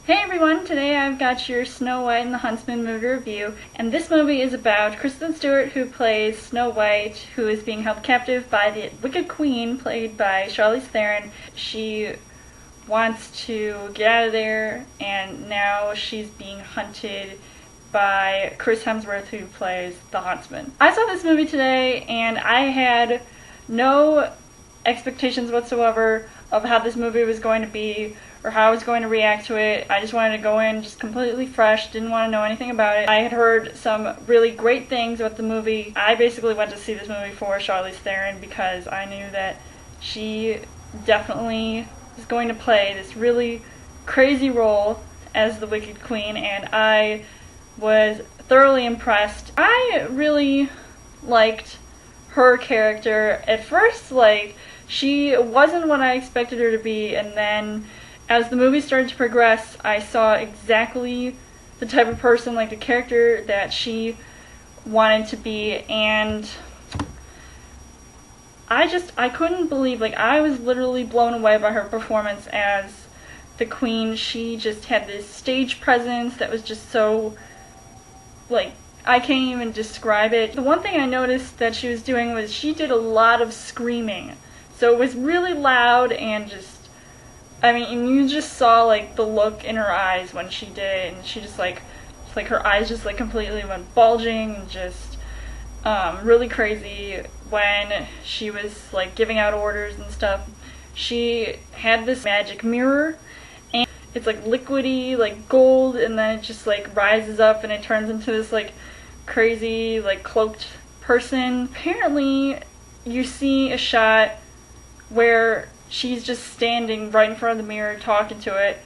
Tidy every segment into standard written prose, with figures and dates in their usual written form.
Hey everyone, today I've got your Snow White and the Huntsman movie review, and this movie is about Kristen Stewart, who plays Snow White, who is being held captive by the Wicked Queen, played by Charlize Theron. She wants to get out of there, and now she's being hunted by Chris Hemsworth, who plays the Huntsman. I saw this movie today, and I had no expectations whatsoever of how this movie was going to be or how I was going to react to it. I just wanted to go in just completely fresh, didn't want to know anything about it. I had heard some really great things about the movie. I basically went to see this movie for Charlize Theron because I knew that she definitely is going to play this really crazy role as the Wicked Queen, and I was thoroughly impressed. I really liked her character. At first, she wasn't what I expected her to be, and then as the movie started to progress, I saw exactly the type of person, the character that she wanted to be, and I couldn't believe, I was literally blown away by her performance as the Queen. She just had this stage presence that was just so, I can't even describe it. The one thing I noticed that she was doing was she did a lot of screaming. So it was really loud and and you just saw, the look in her eyes when she did it, and she just, her eyes just, completely went bulging, and just, really crazy when she was, giving out orders and stuff. She had this magic mirror, and it's, liquidy, gold, and then it just, rises up, and it turns into this, crazy, cloaked person. Apparently, you see a shot where she's just standing right in front of the mirror talking to it.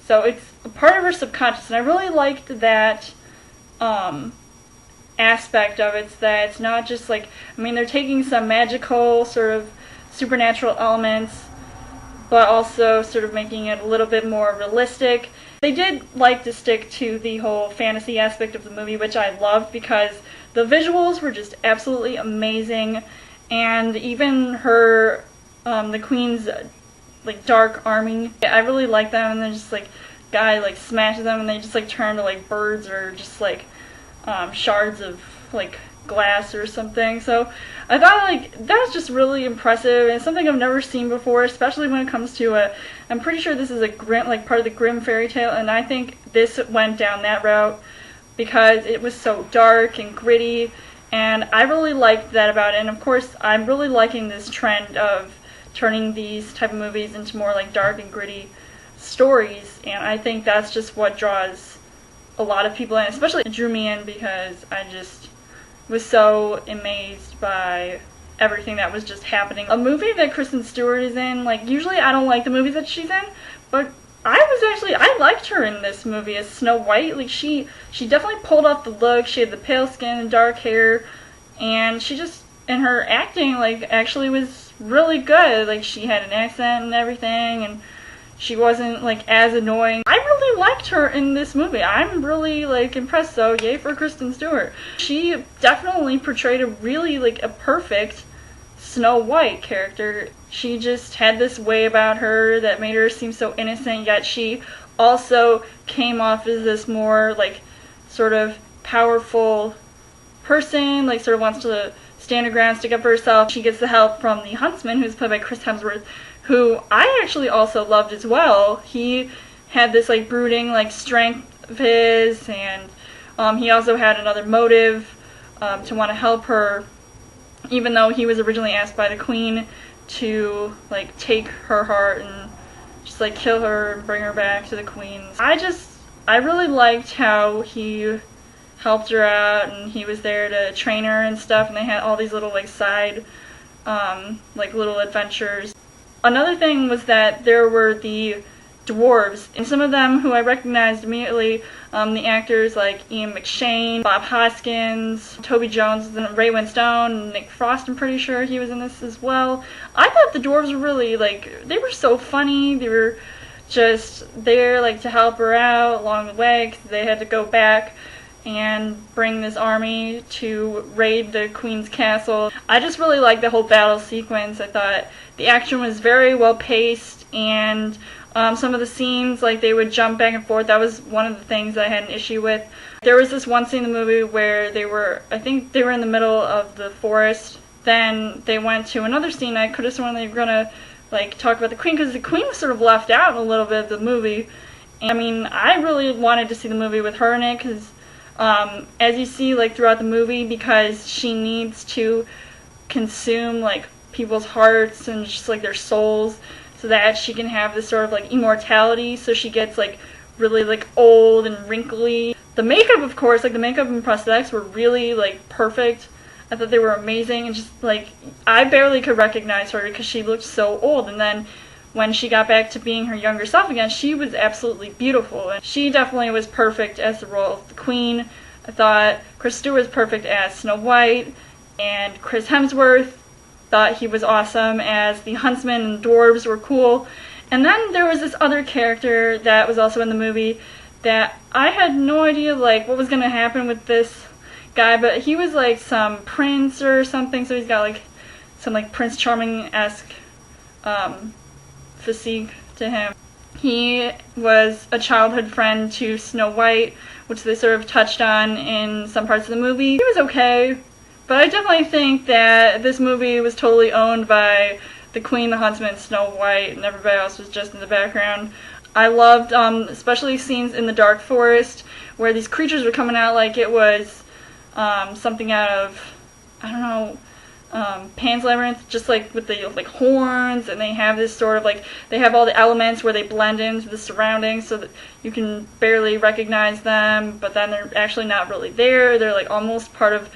So it's a part of her subconscious, and I really liked that aspect of it, that it's not just they're taking some magical sort of supernatural elements, but also sort of making it a little bit more realistic. They did like to stick to the whole fantasy aspect of the movie, which I loved because the visuals were just absolutely amazing, and even her the Queen's dark army, I really like them, and then just guy smashes them and they just turn to birds or just shards of glass or something. So I thought that was just really impressive, and something I've never seen before, especially when it comes to I'm pretty sure this is a Grimm, part of the Grimm fairy tale, and I think this went down that route because it was so dark and gritty, and I really liked that about it. And of course I'm really liking this trend of turning these type of movies into more dark and gritty stories, and I think that's just what draws a lot of people in, especially it drew me in because I just was so amazed by everything that was just happening. A movie that Kristen Stewart is in, usually I don't like the movies that she's in, but I liked her in this movie as Snow White. She definitely pulled off the look. She had the pale skin and dark hair, and she just, and her acting actually was really good. She had an accent and everything, and she wasn't as annoying. I really liked her in this movie. I'm really impressed, so yay for Kristen Stewart. She definitely portrayed a really a perfect Snow White character. She just had this way about her that made her seem so innocent, yet she also came off as this more sort of powerful person, sort of wants to stand her ground, stick up for herself. She gets the help from the Huntsman, who's played by Chris Hemsworth, who I actually also loved as well. He had this brooding strength of his, and he also had another motive to want to help her, even though he was originally asked by the Queen to take her heart and just kill her and bring her back to the Queen. I really liked how he helped her out, and he was there to train her and stuff, and they had all these little side little adventures. Another thing was that there were the dwarves, and some of them who I recognized immediately, the actors Ian McShane, Bob Hoskins, Toby Jones, and Ray Winstone, and Nick Frost, I'm pretty sure he was in this as well. I thought the dwarves were really, they were so funny. They were just there to help her out along the way, because they had to go back and bring this army to raid the Queen's castle. I just really liked the whole battle sequence. I thought the action was very well paced, and Some of the scenes, like, they would jump back and forth. That was one of the things I had an issue with. There was this one scene in the movie where I think they were in the middle of the forest. Then they went to another scene. I could have sworn they were going to, like, talk about the Queen, because the Queen was sort of left out a little bit of the movie. And, I mean, I really wanted to see the movie with her in it, because as you see, like, throughout the movie, because she needs to consume, like, people's hearts and just, like, their souls, so that she can have this sort of, like, immortality, so she gets, like, really, like, old and wrinkly. The makeup, of course, like, the makeup and prosthetics were really, like, perfect. I thought they were amazing, and just, like, I barely could recognize her because she looked so old, and then when she got back to being her younger self again, she was absolutely beautiful, and she definitely was perfect as the role of the Queen. I thought Chris Stewart was perfect as Snow White, and Chris Hemsworth, thought he was awesome as the Huntsman, and dwarves were cool. And then there was this other character that was also in the movie that I had no idea, like, what was going to happen with this guy, but he was like some prince or something, so he's got like some like Prince Charming-esque physique to him. He was a childhood friend to Snow White, which they sort of touched on in some parts of the movie. He was okay, but I definitely think that this movie was totally owned by the Queen, the Huntsman, Snow White, and everybody else was just in the background. I loved especially scenes in the dark forest where these creatures were coming out like it was something out of, I don't know, Pan's Labyrinth, just like with the like horns, and they have this sort of like, they have all the elements where they blend into the surroundings so that you can barely recognize them, but then they're actually not really there. They're like almost part of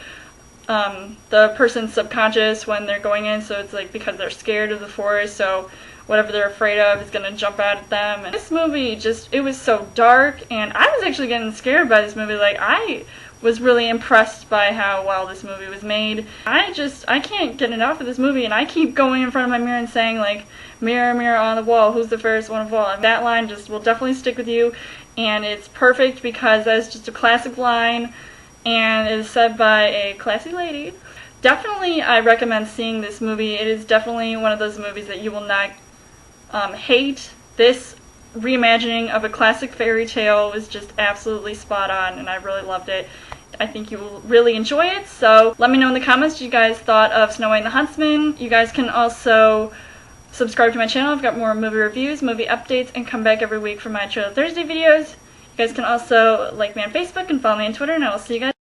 the person's subconscious when they're going in, so it's like because they're scared of the forest, so whatever they're afraid of is going to jump out at them. And this movie just, it was so dark, and I was actually getting scared by this movie. Like, I was really impressed by how well this movie was made. I can't get enough of this movie, and I keep going in front of my mirror and saying, like, mirror, mirror on the wall, who's the fairest one of all? And that line just will definitely stick with you, and it's perfect because that's just a classic line, and it is said by a classy lady. Definitely, I recommend seeing this movie. It is definitely one of those movies that you will not hate. This reimagining of a classic fairy tale was just absolutely spot on, and I really loved it. I think you will really enjoy it, so let me know in the comments what you guys thought of Snow White and the Huntsman. You guys can also subscribe to my channel. I've got more movie reviews, movie updates, and come back every week for my Trailer Thursday videos. You guys can also like me on Facebook and follow me on Twitter, and I will see you guys